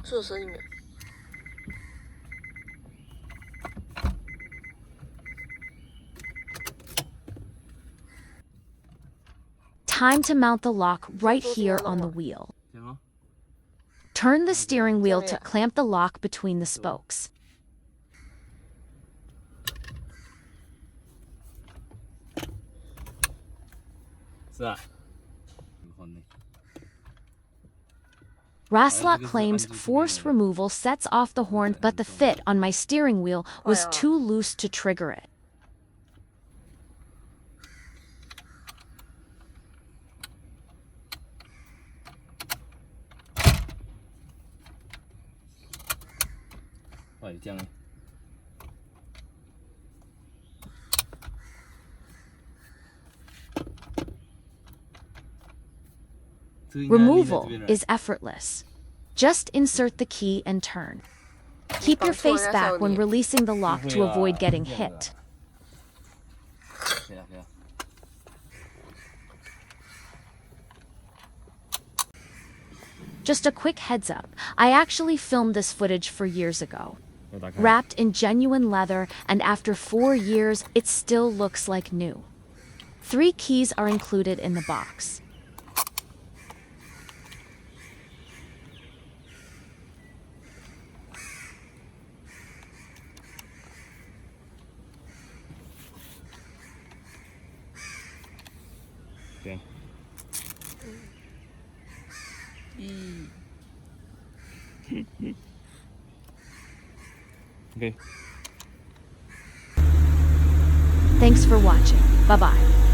这声音。Time to mount the lock right here on the wheel. Turn the steering wheel to clamp the lock between the spokes. Raslok claims force removal sets off the horn, but the fit on my steering wheel was too loose to trigger it. Removal is effortless. Just insert the key and turn. Keep your face back when releasing the lock to avoid getting hit. Just a quick heads up, I actually filmed this footage 4 years ago. Wrapped in genuine leather, and after 4 years, it still looks like new. 3 keys are included in the box. Okay. Thanks for watching. Bye-bye.